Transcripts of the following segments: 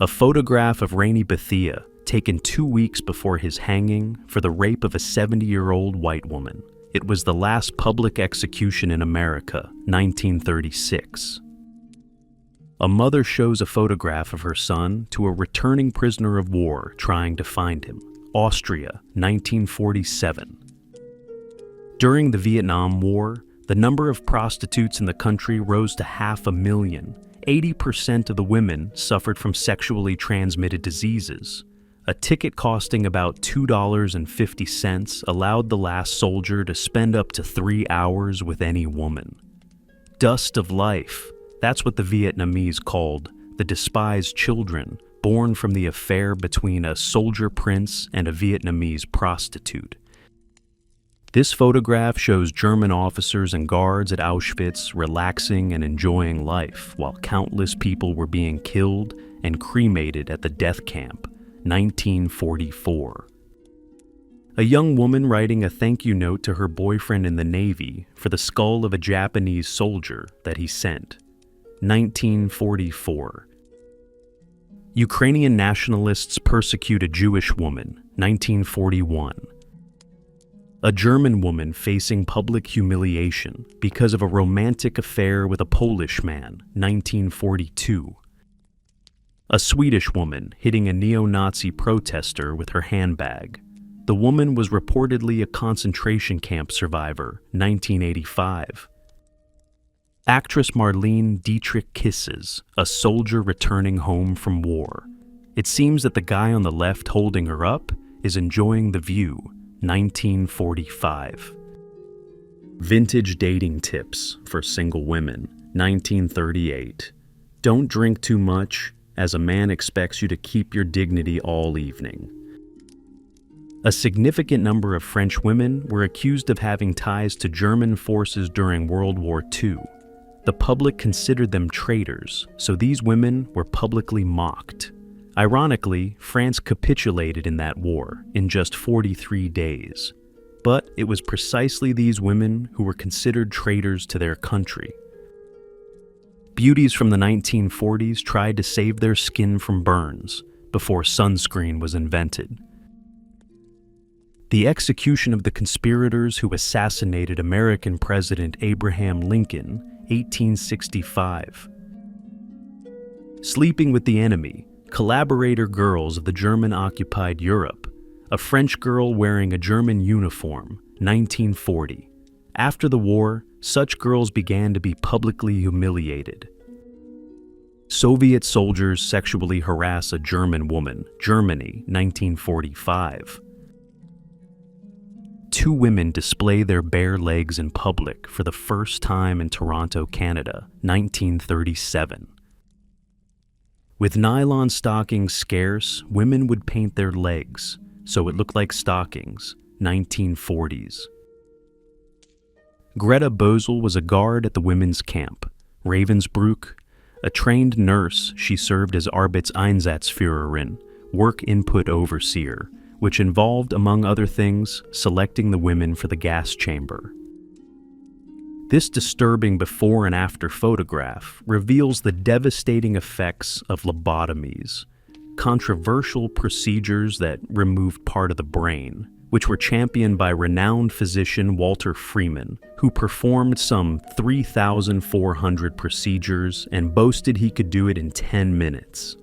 A photograph of Rainy Bethia, taken 2 weeks before his hanging for the rape of a 70-year-old white woman. It was the last public execution in America, 1936. A mother shows a photograph of her son to a returning prisoner of war trying to find him. Austria, 1947. During the Vietnam War, the number of prostitutes in the country rose to 500,000. 80% of the women suffered from sexually transmitted diseases. A ticket costing about $2.50 allowed the last soldier to spend up to 3 hours with any woman. Dust of life, that's what the Vietnamese called the despised children born from the affair between a soldier prince and a Vietnamese prostitute. This photograph shows German officers and guards at Auschwitz relaxing and enjoying life while countless people were being killed and cremated at the death camp, 1944. A young woman writing a thank you note to her boyfriend in the Navy for the skull of a Japanese soldier that he sent, 1944. Ukrainian nationalists persecute a Jewish woman, 1941. A German woman facing public humiliation because of a romantic affair with a Polish man, 1942. A Swedish woman hitting a neo-Nazi protester with her handbag. The woman was reportedly a concentration camp survivor, 1985. Actress Marlene Dietrich kisses a soldier returning home from war. It seems that the guy on the left holding her up is enjoying the view, 1945. Vintage dating tips for single women, 1938. Don't drink too much, as a man expects you to keep your dignity all evening. A significant number of French women were accused of having ties to German forces during World War II. The public considered them traitors, so these women were publicly mocked. Ironically, France capitulated in that war in just 43 days. But it was precisely these women who were considered traitors to their country. Beauties from the 1940s tried to save their skin from burns before sunscreen was invented. The execution of the conspirators who assassinated American President Abraham Lincoln, 1865. Sleeping with the enemy, collaborator girls of the German-occupied Europe, a French girl wearing a German uniform, 1940. After the war, such girls began to be publicly humiliated. Soviet soldiers sexually harass a German woman, Germany, 1945. 2 women display their bare legs in public for the first time in Toronto, Canada, 1937. With nylon stockings scarce, women would paint their legs, so it looked like stockings, 1940s. Greta Bösel was a guard at the women's camp, Ravensbrück. A trained nurse, she served as Arbeitseinsatzführerin, work input overseer, which involved, among other things, selecting the women for the gas chamber. This disturbing before and after photograph reveals the devastating effects of lobotomies, controversial procedures that removed part of the brain, which were championed by renowned physician Walter Freeman, who performed some 3,400 procedures and boasted he could do it in 10 minutes.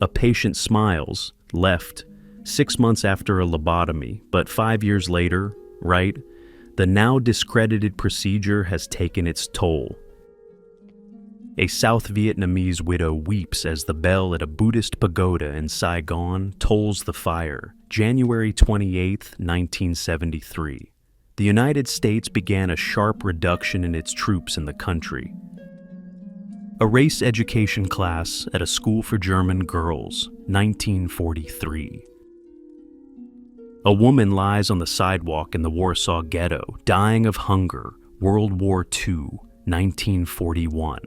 A patient smiles, left, 6 months after a lobotomy, but 5 years later, right? The now discredited procedure has taken its toll. A South Vietnamese widow weeps as the bell at a Buddhist pagoda in Saigon tolls the fire, January 28, 1973. The United States began a sharp reduction in its troops in the country. A race education class at a school for German girls, 1943. A woman lies on the sidewalk in the Warsaw Ghetto, dying of hunger, World War II, 1941.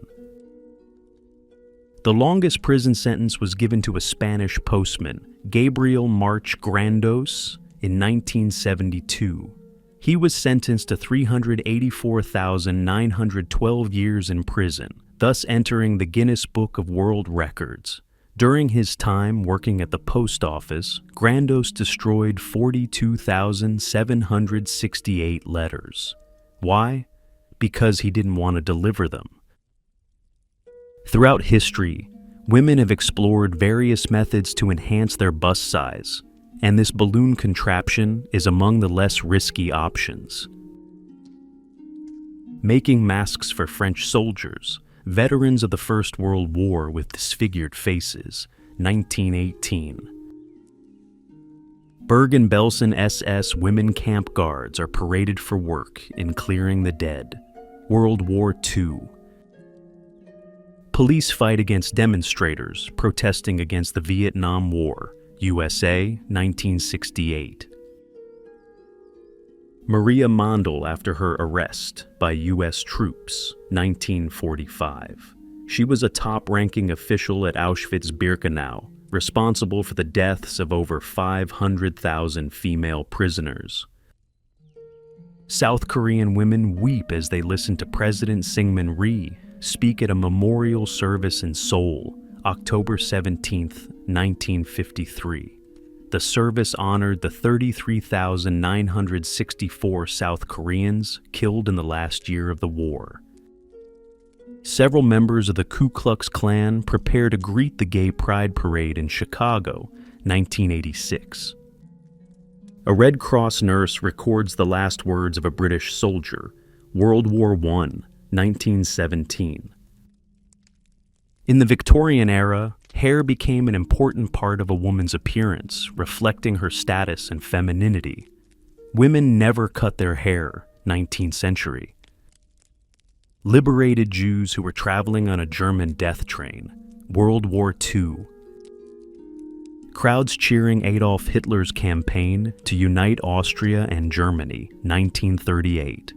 The longest prison sentence was given to a Spanish postman, Gabriel March Grandos, in 1972. He was sentenced to 384,912 years in prison, thus entering the Guinness Book of World Records. During his time working at the post office, Grandos destroyed 42,768 letters. Why? Because he didn't want to deliver them. Throughout history, women have explored various methods to enhance their bust size, and this balloon contraption is among the less risky options. Making masks for French soldiers, veterans of the First World War with disfigured faces, 1918. Bergen-Belsen SS women camp guards are paraded for work in clearing the dead, World War II. Police fight against demonstrators protesting against the Vietnam War, USA, 1968. Maria Mondel after her arrest by U.S. troops, 1945. She was a top-ranking official at Auschwitz-Birkenau, responsible for the deaths of over 500,000 female prisoners. South Korean women weep as they listen to President Syngman Rhee speak at a memorial service in Seoul, October 17, 1953. The service honored the 33,964 South Koreans killed in the last year of the war. Several members of the Ku Klux Klan prepare to greet the Gay Pride Parade in Chicago, 1986. A Red Cross nurse records the last words of a British soldier, World War I, 1917. In the Victorian era, hair became an important part of a woman's appearance, reflecting her status and femininity. Women never cut their hair, 19th century. Liberated Jews who were traveling on a German death train, World War II. Crowds cheering Adolf Hitler's campaign to unite Austria and Germany, 1938.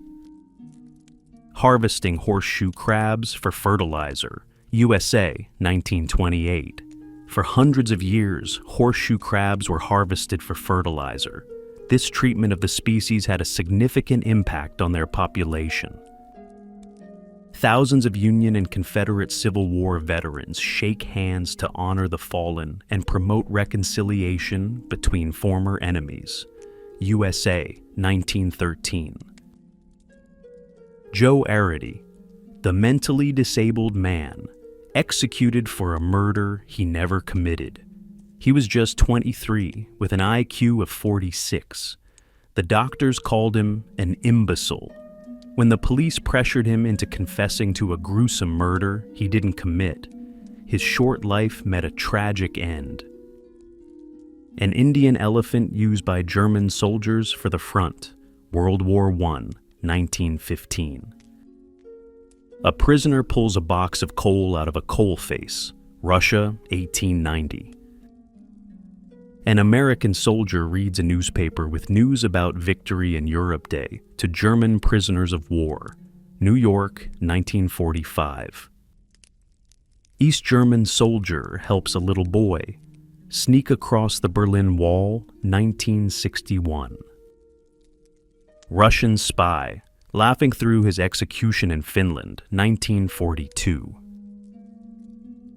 Harvesting horseshoe crabs for fertilizer, USA, 1928. For hundreds of years, horseshoe crabs were harvested for fertilizer. This treatment of the species had a significant impact on their population. Thousands of Union and Confederate Civil War veterans shake hands to honor the fallen and promote reconciliation between former enemies. USA, 1913. Joe Arity, the mentally disabled man, executed for a murder he never committed. He was just 23 with an IQ of 46. The doctors called him an imbecile. When the police pressured him into confessing to a gruesome murder he didn't commit, his short life met a tragic end. An Indian elephant used by German soldiers for the front, World War I, 1915. A prisoner pulls a box of coal out of a coal face, Russia, 1890. An American soldier reads a newspaper with news about Victory in Europe Day to German prisoners of war, New York, 1945. East German soldier helps a little boy sneak across the Berlin Wall, 1961. Russian spy laughing through his execution in Finland, 1942.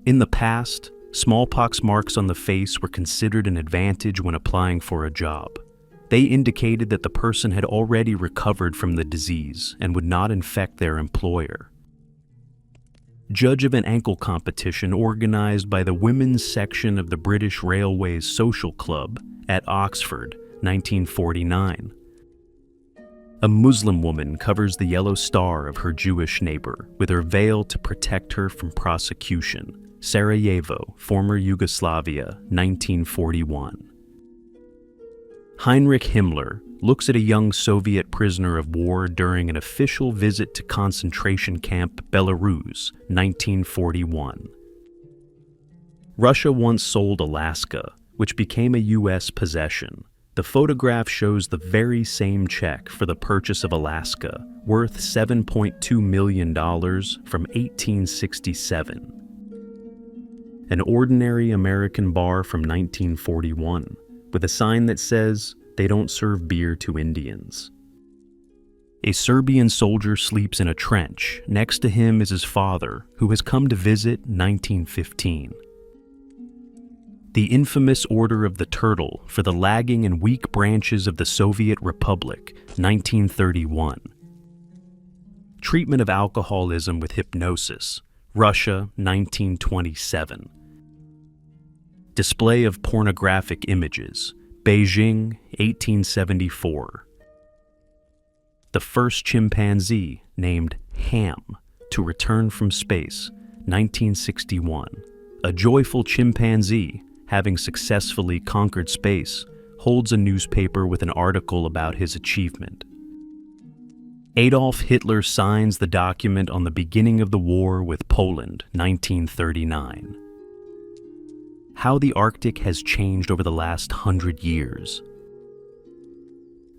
In the past, smallpox marks on the face were considered an advantage when applying for a job. They indicated that the person had already recovered from the disease and would not infect their employer. Judge of an ankle competition organized by the women's section of the British Railways Social Club at Oxford, 1949. A Muslim woman covers the yellow star of her Jewish neighbor with her veil to protect her from prosecution. Sarajevo, former Yugoslavia, 1941. Heinrich Himmler looks at a young Soviet prisoner of war during an official visit to concentration camp Belarus, 1941. Russia once sold Alaska, which became a U.S. possession. The photograph shows the very same check for the purchase of Alaska, worth $7.2 million from 1867. An ordinary American bar from 1941, with a sign that says, "They don't serve beer to Indians." A Serbian soldier sleeps in a trench. Next to him is his father, who has come to visit, 1915. The infamous Order of the Turtle for the lagging and weak branches of the Soviet Republic, 1931. Treatment of alcoholism with hypnosis, Russia, 1927. Display of pornographic images, Beijing, 1874. The first chimpanzee, named Ham, to return from space, 1961. A joyful chimpanzee, having successfully conquered space, holds a newspaper with an article about his achievement. Adolf Hitler signs the document on the beginning of the war with Poland, 1939. How the Arctic has changed over the last 100 years.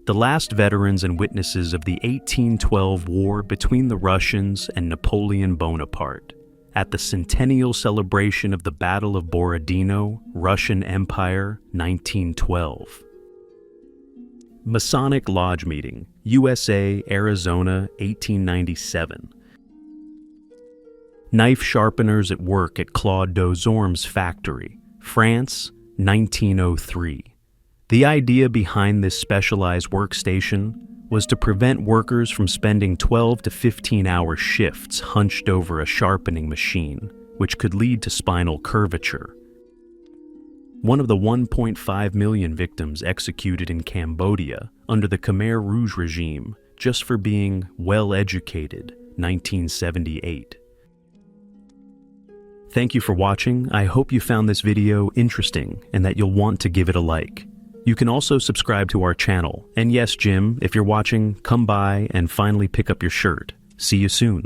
The last veterans and witnesses of the 1812 war between the Russians and Napoleon Bonaparte. At the centennial celebration of the Battle of Borodino, Russian Empire, 1912. Masonic Lodge Meeting, USA, Arizona, 1897. Knife sharpeners at work at Claude Dozorme's factory, France, 1903. The idea behind this specialized workstation was to prevent workers from spending 12 to 15-hour shifts hunched over a sharpening machine, which could lead to spinal curvature. One of the 1.5 million victims executed in Cambodia under the Khmer Rouge regime just for being well-educated, 1978. Thank you for watching. I hope you found this video interesting and that you'll want to give it a like. You can also subscribe to our channel. And yes, Jim, if you're watching, come by and finally pick up your shirt. See you soon.